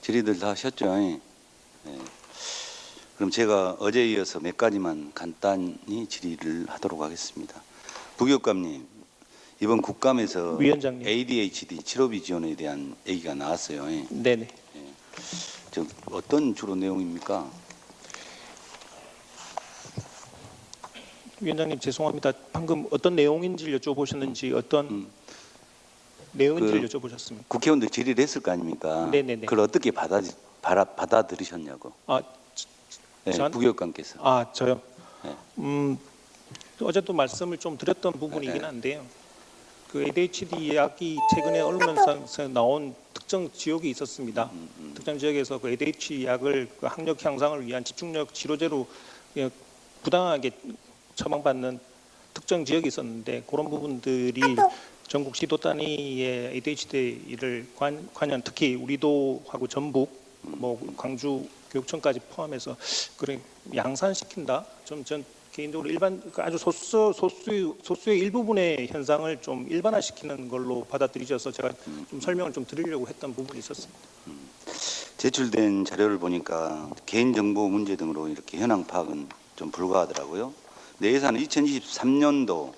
질의들 다 하셨죠? 예. 그럼 제가 어제에 이어서 몇 가지만 간단히 질의를 하도록 하겠습니다. 부교감님, 이번 국감에서 위원장님. ADHD 치료비 지원에 대한 얘기가 나왔어요. 예. 네네. 저 어떤 주로 내용입니까? 위원장님 죄송합니다. 방금 어떤 내용인지를 여쭤보셨는지 어떤 내용인지를 여쭤보셨습니까? 국회의원들 질의를 했을 거 아닙니까? 네네네. 그걸 어떻게 받아들이셨냐고. 네, 전? 부교감께서. 저요. 네. 어제도 말씀을 좀 드렸던 부분이긴 한데요. 그 ADHD 약이 최근에 언론에서 나온 특정 지역이 있었습니다. 특정 지역에서 그 ADHD 약을 그 학력 향상을 위한 집중력 치료제로 부당하게 처방받는 특정 지역이 있었는데 그런 부분들이 전국 시도 단위의 ADHD를 관련 특히 우리도 하고 전북, 뭐 광주 교육청까지 포함해서 그래 양산시킨다. 전 개인적으로 아주 소수의 일부분의 현상을 좀 일반화시키는 걸로 받아들이셔서 제가 좀 설명을 좀 드리려고 했던 부분이 있었습니다. 제출된 자료를 보니까 개인정보 문제 등으로 이렇게 현황 파악은 좀 불가하더라고요. 내 예산은 2023년도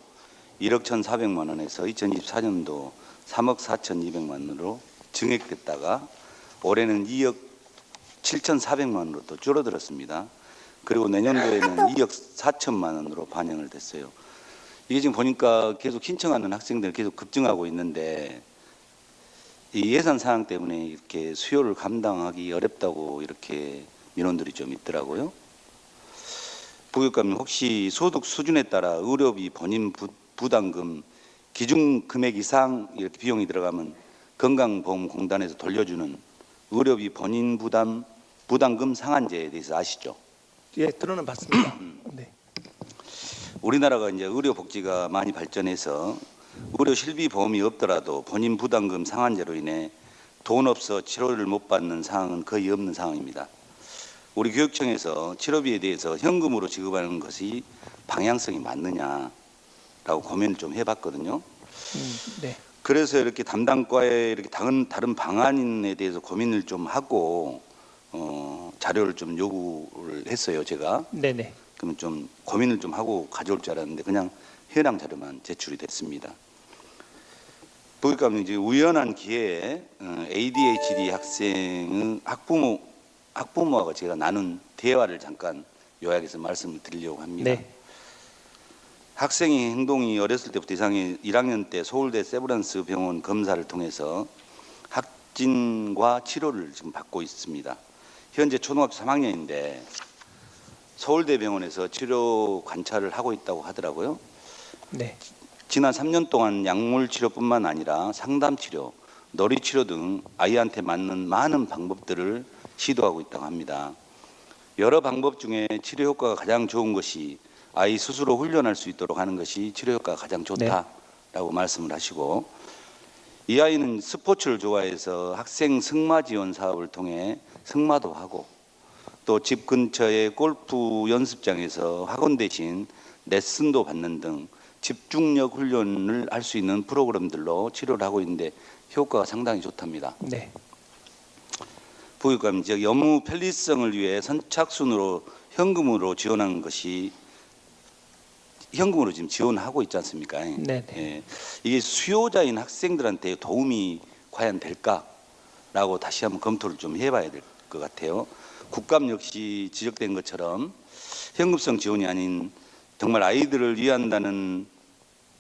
1억 1,400만 원에서 2024년도 3억 4,200만 원으로 증액됐다가 올해는 2억 7,400만 원으로 또 줄어들었습니다. 그리고 내년도에는 2억 4천만 원으로 반영을 됐어요. 이게 지금 보니까 계속 신청하는 학생들 계속 급증하고 있는데 이 예산 사항 때문에 이렇게 수요를 감당하기 어렵다고 이렇게 민원들이 좀 있더라고요. 부교감님, 혹시 소득 수준에 따라 의료비 본인 부담금 기준 금액 이상 이렇게 비용이 들어가면 건강보험공단에서 돌려주는 의료비 본인 부담금 상한제에 대해서 아시죠? 예, 들어는 봤습니다. 네. 우리나라가 이제 의료 복지가 많이 발전해서 의료 실비 보험이 없더라도 본인 부담금 상한제로 인해 돈 없어 치료를 못 받는 상황은 거의 없는 상황입니다. 우리 교육청에서 치료비에 대해서 현금으로 지급하는 것이 방향성이 맞느냐라고 고민을 좀 해봤거든요. 네. 그래서 이렇게 담당과에 이렇게 다른 방안에 대해서 고민을 좀 하고 자료를 좀 요구를 했어요, 제가. 네네. 그러면 좀 고민을 좀 하고 가져올 줄 알았는데 그냥 현황 자료만 제출이 됐습니다. 부교감님, 이제 우연한 기회에 ADHD 학생의 학부모하고 제가 나눈 대화를 잠깐 요약해서 말씀을 드리려고 합니다. 네. 학생의 행동이 어렸을 때부터 이상해 1학년 때 서울대 세브란스 병원 검사를 통해서 확진과 치료를 지금 받고 있습니다. 현재 초등학교 3학년인데 서울대 병원에서 치료 관찰을 하고 있다고 하더라고요. 네. 지난 3년 동안 약물 치료뿐만 아니라 상담 치료, 놀이 치료 등 아이한테 맞는 많은 방법들을 시도하고 있다고 합니다. 여러 방법 중에 치료 효과가 가장 좋은 것이 아이 스스로 훈련할 수 있도록 하는 것이 치료 효과가 가장 좋다라고 말씀을 하시고, 이 아이는 스포츠를 좋아해서 학생 승마 지원 사업을 통해 승마도 하고 또 집 근처의 골프 연습장에서 학원 대신 레슨도 받는 등 집중력 훈련을 할 수 있는 프로그램들로 치료를 하고 있는데 효과가 상당히 좋답니다. 네. 부교감님, 즉 업무 편리성을 위해 선착순으로 현금으로 지원하는 것이 현금으로 지금 지원하고 있지 않습니까? 네. 예. 이게 수요자인 학생들한테 도움이 과연 될까라고 다시 한번 검토를 좀 해봐야 될 것 같아요. 국감 역시 지적된 것처럼 현금성 지원이 아닌 정말 아이들을 위한다는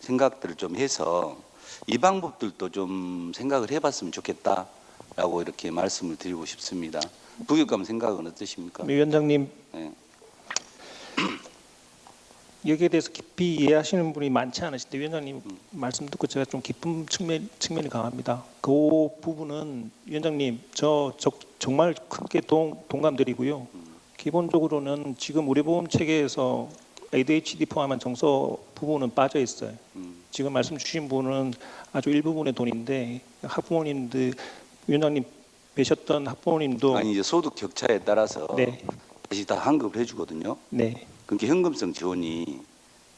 생각들을 좀 해서 이 방법들도 좀 생각을 해봤으면 좋겠다라고 이렇게 말씀을 드리고 싶습니다. 부교감 생각은 어떠십니까? 위원장님, 네. 여기에 대해서 깊이 이해하시는 분이 많지 않으신데 위원장님 말씀 듣고 제가 좀 깊은 측면이 강합니다. 그 부분은 위원장님 정말 크게 동감드리고요. 기본적으로는 지금 우리 보험 체계에서 ADHD 포함한 정서 부분은 빠져 있어요. 지금 말씀 주신 분은 아주 일부분의 돈인데 학부모님들, 위원장님 뵈셨던 학부모님도 아니 이제 소득 격차에 따라서 네. 다시 다 환급을 해주거든요. 네. 그러니까 현금성 지원이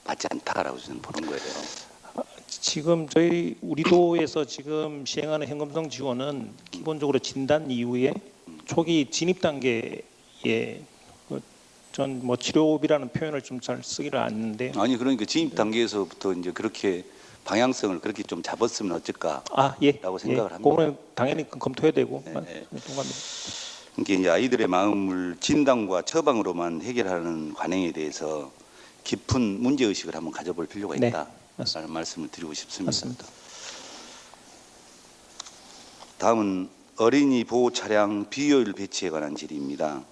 맞지 않다라고 저는 보는 거예요. 지금 우리도에서 지금 시행하는 현금성 지원은 기본적으로 진단 이후에 초기 진입 단계에 전 뭐 치료비라는 표현을 좀 잘 쓰기를 않는데 아니 그러니까 진입 단계에서부터 이제 그렇게 방향성을 그렇게 좀 잡았으면 어쩔까? 예, 라고 생각을 합니다. 그거는 당연히 검토해야 되고 네. 동감합니다. 그러니까 이제 아이들의 마음을 진단과 처방으로만 해결하는 관행에 대해서 깊은 문제 의식을 한번 가져볼 필요가 네, 있다라는 맞습니다. 말씀을 드리고 싶습니다. 맞습니다. 다음은 어린이 보호 차량 비효율 배치에 관한 질의입니다.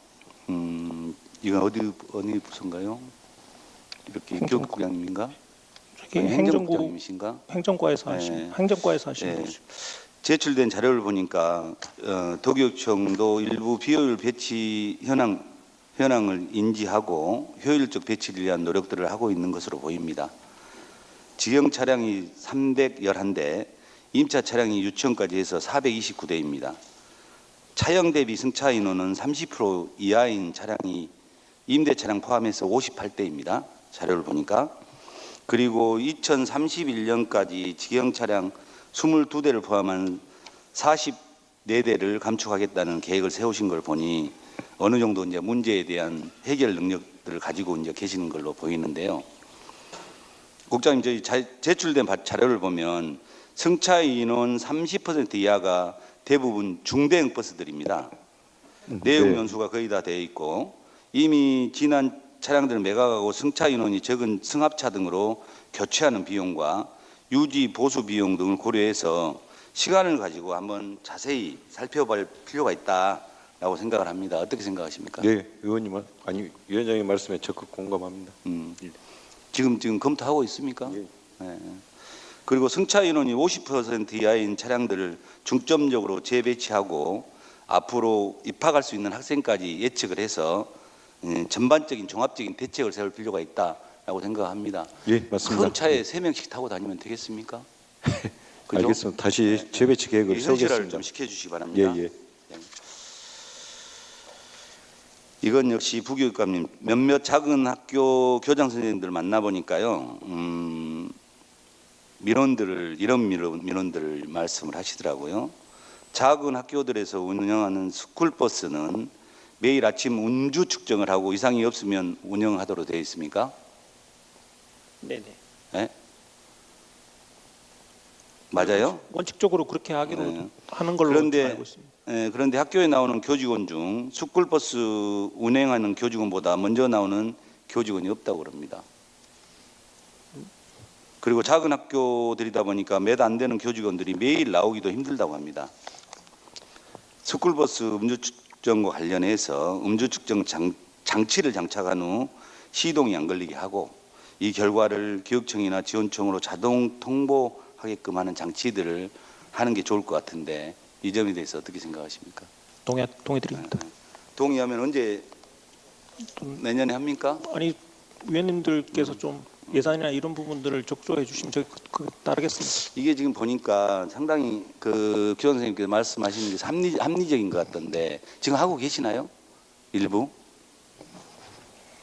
이건 어느 부서인가요? 이렇게 교육국장님인가? 저기 아니, 행정부 행정국장님이신가? 행정과에서 네. 하신 행정과에서 하신 네. 거죠. 제출된 자료를 보니까 도교육청도 일부 비효율 배치 현황을 인지하고 효율적 배치를 위한 노력들을 하고 있는 것으로 보입니다. 직영 차량이 311대, 임차 차량이 유치원까지 해서 429대입니다. 차형 대비 승차 인원은 30% 이하인 차량이 임대 차량 포함해서 58대입니다. 자료를 보니까. 그리고 2031년까지 직영 차량 22대를 포함한 44대를 감축하겠다는 계획을 세우신 걸 보니 어느 정도 이제 문제에 대한 해결 능력들을 가지고 이제 계시는 걸로 보이는데요. 국장님, 저희 제출된 자료를 보면 승차 인원 30% 이하가 대부분 중대형 버스들입니다. 내용 연수가 거의 다 되어 있고 이미 지난 차량들을 매각하고 승차 인원이 적은 승합차 등으로 교체하는 비용과 유지 보수 비용 등을 고려해서 시간을 가지고 한번 자세히 살펴볼 필요가 있다라고 생각을 합니다. 어떻게 생각하십니까? 네, 위원장님 말씀에 적극 공감합니다. 지금 검토하고 있습니까? 예. 네. 그리고 승차 인원이 50% 이하인 차량들을 중점적으로 재배치하고 앞으로 입학할 수 있는 학생까지 예측을 해서 전반적인 종합적인 대책을 세울 필요가 있다라고 생각합니다. 예, 맞습니다. 큰 차에 3명씩 타고 다니면 되겠습니까? 그죠? 알겠습니다. 다시 재배치 계획을 현실화를 세우겠습니다. 좀 시켜주시기 바랍니다. 예, 예. 이건 역시 부교육감님 몇몇 작은 학교 교장 선생님들 만나보니까요. 이런 민원들을 말씀을 하시더라고요. 작은 학교들에서 운영하는 스쿨버스는 매일 아침 운주 측정을 하고 이상이 없으면 운영하도록 되어 있습니까? 네네. 네? 맞아요? 원칙적으로 그렇게 하기로 네. 하는 걸로 그런데 알고 있습니다. 그런데 학교에 나오는 교직원 중 스쿨버스 운행하는 교직원보다 먼저 나오는 교직원이 없다고 그럽니다. 그리고 작은 학교들이다 보니까 몇 안 되는 교직원들이 매일 나오기도 힘들다고 합니다. 스쿨버스 음주 측정과 관련해서 음주 측정 장치를 장착한 후 시동이 안 걸리게 하고 이 결과를 교육청이나 지원청으로 자동 통보하게끔 하는 장치들을 하는 게 좋을 것 같은데 이 점에 대해서 어떻게 생각하십니까? 동의드립니다. 동의하면 언제 내년에 합니까? 아니 위원님들께서 좀 예산이나 이런 부분들을 적조해 주시면 저희 따르겠습니다. 이게 지금 보니까 상당히 그 교장 선생님께서 말씀하시는 게 합리적인 것 같던데 지금 하고 계시나요? 일부?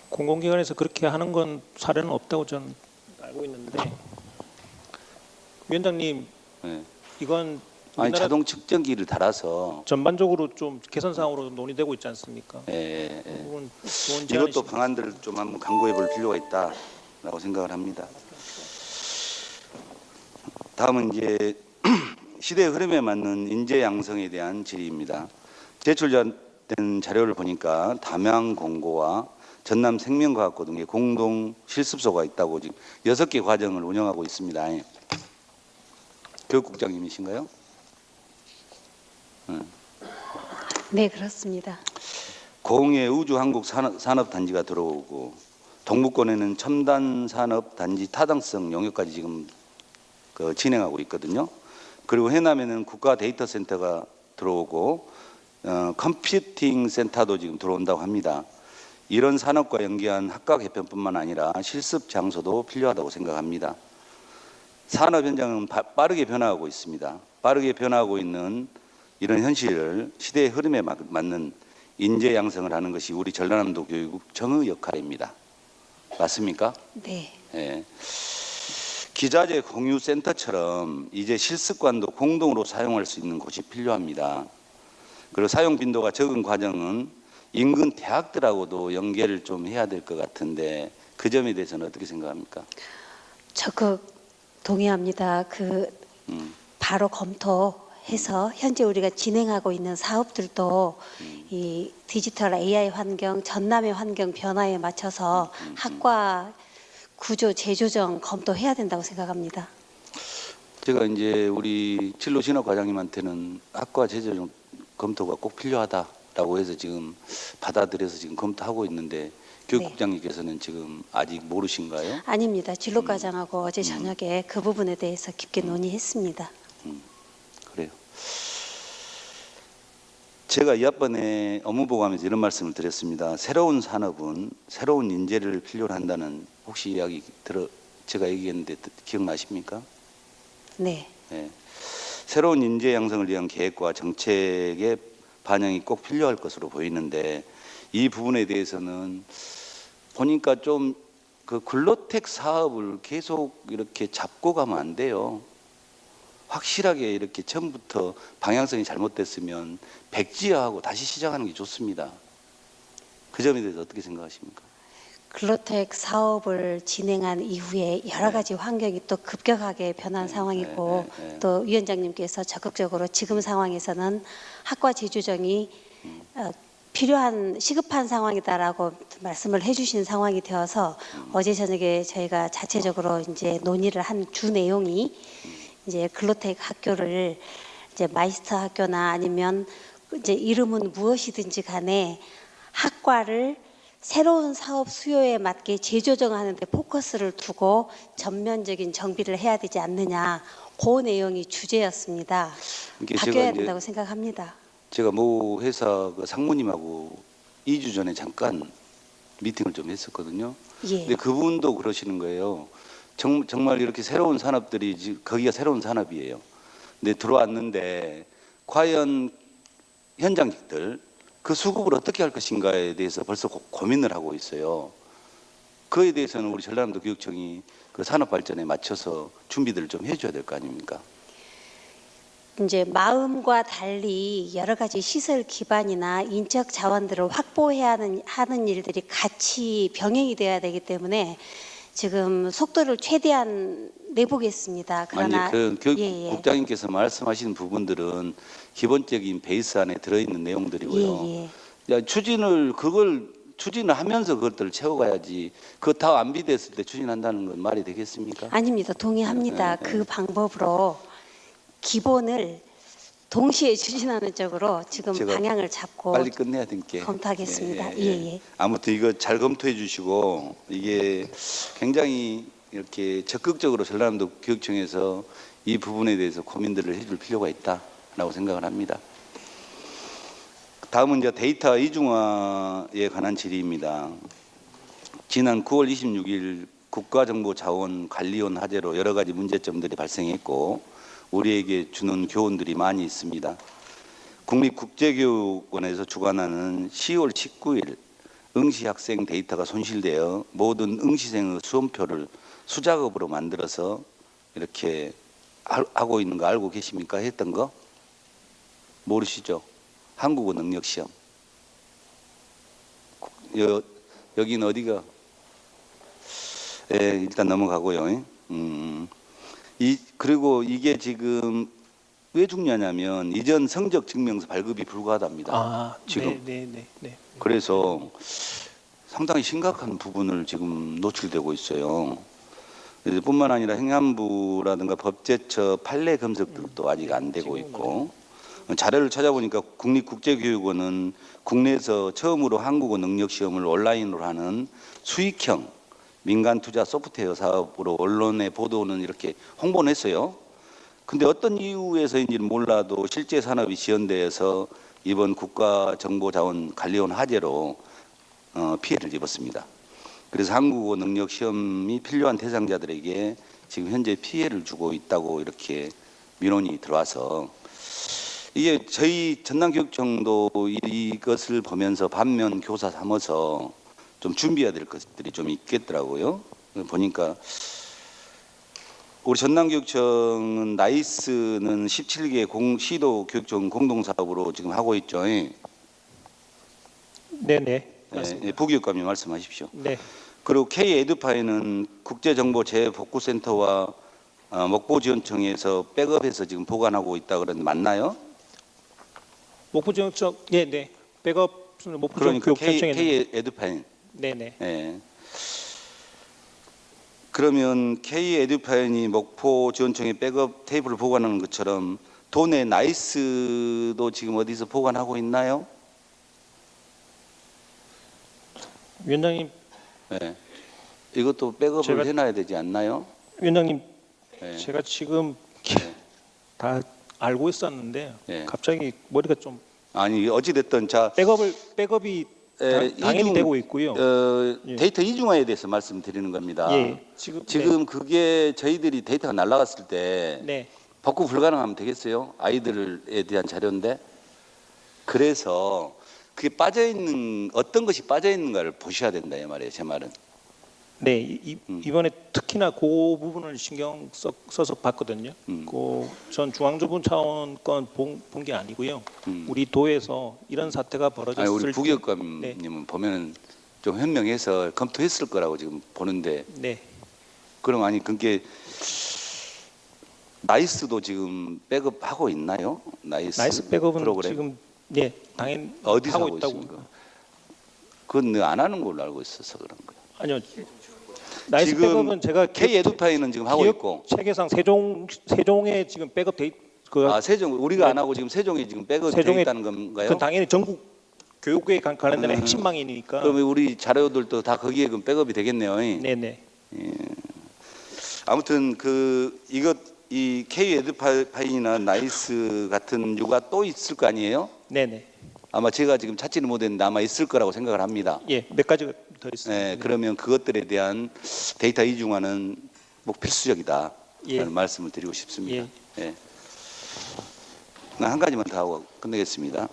공공기관에서 그렇게 하는 건 사례는 없다고 저는 알고 있는데 위원장님 네. 이건 아니 우리나라 자동 측정기를 달아서 전반적으로 좀 개선 사항으로 논의되고 있지 않습니까? 예, 그 예. 부분 좋은 이것도 제안이십니다. 방안들을 좀 한번 강구해 볼 필요가 있다라고 생각을 합니다. 다음은 이제 시대의 흐름에 맞는 인재 양성에 대한 질의입니다. 제출된 자료를 보니까 담양 공고와 전남 생명과학고 등의 공동 실습소가 있다고 지금 6개 과정을 운영하고 있습니다. 교육국장님이신가요? 네, 그렇습니다. 고흥에 우주항공산업단지가 들어오고 동부권에는 첨단산업단지 타당성 용역까지 지금 진행하고 있거든요. 그리고 해남에는 국가데이터센터가 들어오고 컴퓨팅 센터도 지금 들어온다고 합니다. 이런 산업과 연계한 학과 개편뿐만 아니라 실습 장소도 필요하다고 생각합니다. 산업 현장은 빠르게 변화하고 있습니다. 빠르게 변화하고 있는 이런 현실을 시대의 흐름에 맞는 인재 양성을 하는 것이 우리 전라남도 교육청의 역할입니다. 맞습니까? 네. 예. 기자재 공유 센터처럼 이제 실습관도 공동으로 사용할 수 있는 곳이 필요합니다. 그리고 사용 빈도가 적은 과정은 인근 대학들하고도 연계를 좀 해야 될 것 같은데 그 점에 대해서는 어떻게 생각합니까? 적극 동의합니다. 바로 검토해서 현재 우리가 진행하고 있는 사업들도 이 디지털 AI 환경, 전남의 환경 변화에 맞춰서 학과 구조 재조정 검토해야 된다고 생각합니다. 제가 이제 우리 진로 진학 과장님한테는 학과 재조정 검토가 꼭 필요하다라고 해서 지금 받아들여서 지금 검토하고 있는데 교육국장님께서는 지금 아직 모르신가요? 아닙니다. 진로과장하고 어제 저녁에 그 부분에 대해서 깊게 논의했습니다. 그래요. 제가 이 앞번에 업무보고하면서 이런 말씀을 드렸습니다. 새로운 산업은 새로운 인재를 필요로 한다는 혹시 이야기 제가 얘기했는데 기억나십니까? 네. 네. 새로운 인재 양성을 위한 계획과 정책의 반영이 꼭 필요할 것으로 보이는데 이 부분에 대해서는 보니까 좀 그 글로텍 사업을 계속 이렇게 잡고 가면 안 돼요. 확실하게 이렇게 처음부터 방향성이 잘못됐으면 백지화하고 다시 시작하는 게 좋습니다. 그 점에 대해서 어떻게 생각하십니까? 글로텍 사업을 진행한 이후에 여러 가지 환경이 또 급격하게 변한 상황이고 또 위원장님께서 적극적으로 지금 상황에서는 학과 재조정이 필요한 시급한 상황이다라고 말씀을 해주신 상황이 되어서 어제 저녁에 저희가 자체적으로 이제 논의를 한 주 내용이 이제 글로텍 학교를 이제 마이스터 학교나 아니면 이제 이름은 무엇이든지 간에 학과를 새로운 사업 수요에 맞게 재조정하는 데 포커스를 두고 전면적인 정비를 해야 되지 않느냐, 그 내용이 주제였습니다. 바뀌어야 된다고 생각합니다. 제가 모 회사 그 상무님하고 2주 전에 잠깐 미팅을 좀 했었거든요. 예. 근데 그분도 그러시는 거예요. 정말 이렇게 새로운 산업들이 거기가 새로운 산업이에요. 근데 들어왔는데 과연 현장직들 그 수급을 어떻게 할 것인가에 대해서 벌써 고민을 하고 있어요. 그에 대해서는 우리 전라남도 교육청이 그 산업 발전에 맞춰서 준비들을 좀 해줘야 될 거 아닙니까? 이제 마음과 달리 여러 가지 시설 기반이나 인적 자원들을 확보해야 하는 일들이 같이 병행이 되어야 되기 때문에 지금 속도를 최대한 내보겠습니다. 그러나 아니, 교육국장님께서 말씀하시는 부분들은 기본적인 베이스 안에 들어있는 내용들이고요. 야, 추진을 하면서 그것들을 채워가야지. 그거 다 완비됐을 때 추진한다는 건 말이 되겠습니까? 아닙니다. 동의합니다. 그 방법으로 기본을 동시에 추진하는 쪽으로 지금 방향을 잡고 빨리 끝내야 되니까 검토하겠습니다. 아무튼 이거 잘 검토해 주시고 이게 굉장히 이렇게 적극적으로 전라남도 교육청에서 이 부분에 대해서 고민들을 해줄 필요가 있다라고 생각을 합니다. 다음은 이제 데이터 이중화에 관한 질의입니다. 지난 9월 26일 국가정보자원관리원 화재로 여러 가지 문제점들이 발생했고 우리에게 주는 교훈들이 많이 있습니다. 국립국제교육원에서 주관하는 10월 19일 응시학생 데이터가 손실되어 모든 응시생의 수험표를 수작업으로 만들어서 이렇게 하고 있는 거 알고 계십니까? 했던 거? 모르시죠? 한국어 능력 시험. 여기는 어디가? 일단 넘어가고요. 그리고 이게 지금 왜 중요하냐면 이전 성적 증명서 발급이 불가하답니다. 지금. 네. 그래서 상당히 심각한 부분을 지금 노출되고 있어요. 뿐만 아니라 행안부라든가 법제처 판례 검색들도 아직 안 되고 있고 자료를 찾아보니까 국립국제교육원은 국내에서 처음으로 한국어 능력 시험을 온라인으로 하는 수익형 민간 투자 소프트웨어 사업으로 언론에 보도는 이렇게 홍보는 했어요. 근데 어떤 이유에서인지는 몰라도 실제 산업이 지연돼서 이번 국가정보자원관리원 화재로 피해를 입었습니다. 그래서 한국어 능력 시험이 필요한 대상자들에게 지금 현재 피해를 주고 있다고 이렇게 민원이 들어와서 이게 저희 전남교육청도 이것을 보면서 반면 교사 삼아서 좀 준비해야 될 것들이 좀 있겠더라고요. 보니까 우리 전남교육청은 나이스는 17개 시도 교육청 공동사업으로 지금 하고 있죠. 네네 맞습니다. 부교육감님 말씀하십시오. 네. 그리고 K-에듀파이는 국제정보재해복구센터와 목포지원청에서 백업해서 지금 보관하고 있다 그러는데 맞나요? 목포지원청 네네 백업은 목포지원 그러니까 교육청에 K-에듀파이. 네네 예. 그러면 K-에듀파이이 목포지원청에 백업 테이블을 보관하는 것처럼 도내 나이스도 지금 어디서 보관하고 있나요? 위원장님 예. 이것도 백업을 제가- 해놔야 되지 않나요? 위원장님 예. 제가 지금 예. 다 알고 있었는데 예. 갑자기 머리가 좀 아니 어찌 됐든 자 백업이 당연히 이중, 되고 있고요. 예. 데이터 이중화에 대해서 말씀드리는 겁니다. 예, 지금 그게 저희들이 데이터가 날라갔을 때 네. 복구 불가능하면 되겠어요? 아이들에 대한 자료인데. 그래서 그게 빠져 있는 어떤 것이 빠져 있는가를 보셔야 된다 이 말이에요. 제 말은. 네, 이번에 특히나 그 부분을 신경 써서 봤거든요. 전 중앙정부 차원권 본 게 아니고요. 우리 도에서 이런 사태가 아니, 벌어졌을 우리 때, 부교육감님은 보면은 좀 현명해서 검토했을 거라고 지금 보는데 네, 그럼 아니 그게 나이스도 지금 백업하고 있나요? 나이스 백업은 프로그램 지금 네 당연히 어디서 하고 하고 있다고. 있습니까? 그건 안 하는 걸로 알고 있어서 그런 거예요. 아니요, 나이스 지금 백업은 제가 K-에듀파이는 지금 하고 기업 있고 체계상 세종에 지금 백업 세종 우리가 네. 안 하고 지금 세종이 지금 백업이 세종에 돼 있다는 건가요? 그 당연히 전국 교육부에 관련된 핵심망이니까. 그러면 우리 자료들도 다 거기에 그럼 백업이 되겠네요. 네네. 아무튼 이 K-에듀파이나 나이스 같은 유가 또 있을 거 아니에요? 네네. 아마 제가 지금 찾지는 못했는데 아마 있을 거라고 생각을 합니다. 예, 몇 가지가 더 있습니다. 네, 그러면 그것들에 대한 데이터 이중화는 꼭 필수적이다. 예. 라는 말씀을 드리고 싶습니다. 예. 예. 한 가지만 더 하고 끝내겠습니다.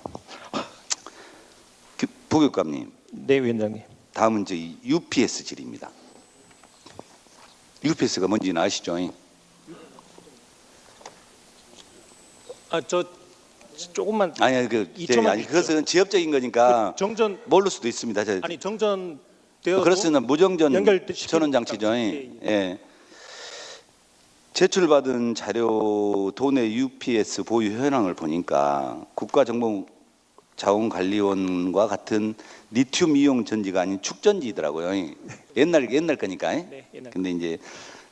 부교육감님, 네, 위원장님. 다음은 저희 UPS 질의입니다. UPS가 뭔지는 아시죠? 저 조금만 아니, 그것은 지역적인 거니까 정전 모를 수도 있습니다. 정전되어 그렇습니다. 무정전 연결시키는 전원 장치죠. 장치. 예. 제출받은 자료 도내 UPS 보유 현황을 보니까 국가정보자원관리원과 같은 리튬 이용 전지가 아닌 축전지더라고요. 옛날 거니까. 네, 옛날. 근데 이제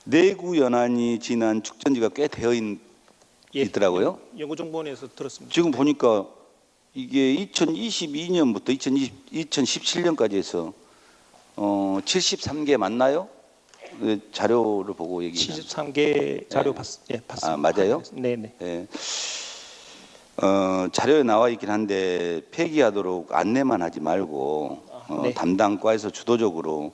내구 연한이 지난 축전지가 꽤 되어 있더라고요. 연구정보원에서 들었습니다. 지금 보니까 이게 2022년부터 2017년까지 해서 73개 맞나요? 자료를 보고 얘기해요. 73개 자료 봤습니다. 아, 맞아요? 네네. 예. 자료에 나와 있긴 한데 폐기하도록 안내만 하지 말고 네. 담당 과에서 주도적으로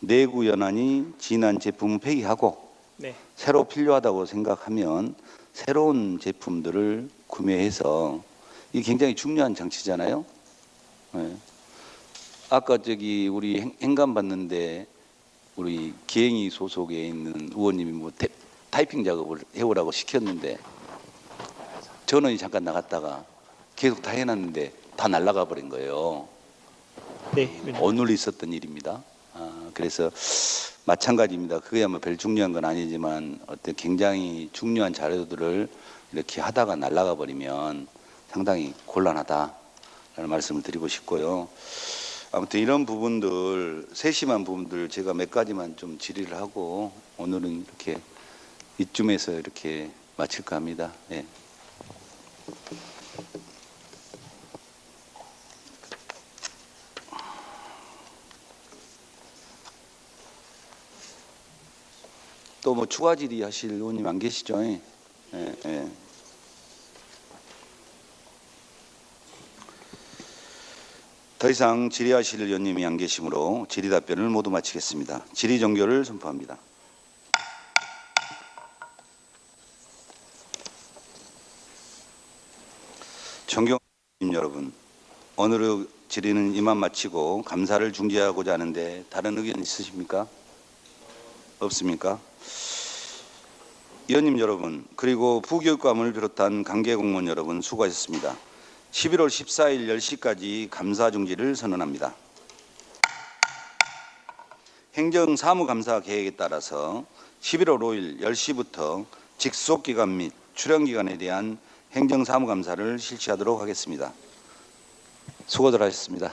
내구 연한이 지난 제품은 폐기하고 네. 새로 필요하다고 생각하면 새로운 제품들을 구매해서 이게 굉장히 중요한 장치잖아요. 예. 아까 우리 행감 봤는데 우리 기행이 소속에 있는 의원님이 뭐 타이핑 작업을 해오라고 시켰는데 전원이 잠깐 나갔다가 계속 다 해놨는데 다 날아가 버린 거예요. 네. 위원장님. 오늘 있었던 일입니다. 그래서 마찬가지입니다. 그게 뭐 별 중요한 건 아니지만 어떤 굉장히 중요한 자료들을 이렇게 하다가 날아가 버리면 상당히 곤란하다라는 말씀을 드리고 싶고요. 아무튼 이런 부분들, 세심한 부분들 제가 몇 가지만 좀 질의를 하고 오늘은 이렇게 이쯤에서 이렇게 마칠까 합니다. 네. 또 뭐 추가 질의하실 의원님 안 계시죠? 예. 예. 더 이상 질의하실 의원님이 안 계시므로 질의 답변을 모두 마치겠습니다. 질의 종결을 선포합니다. 존경하는 여러분, 오늘의 질의는 이만 마치고 감사를 중지하고자 하는데 다른 의견 있으십니까? 없습니까? 위원님 여러분, 그리고 부교육감을 비롯한 관계공무원 여러분 수고하셨습니다. 11월 14일 10시까지 감사 중지를 선언합니다. 행정사무감사 계획에 따라서 11월 5일 10시부터 직속기관 및 출연기관에 대한 행정사무감사를 실시하도록 하겠습니다. 수고들 하셨습니다.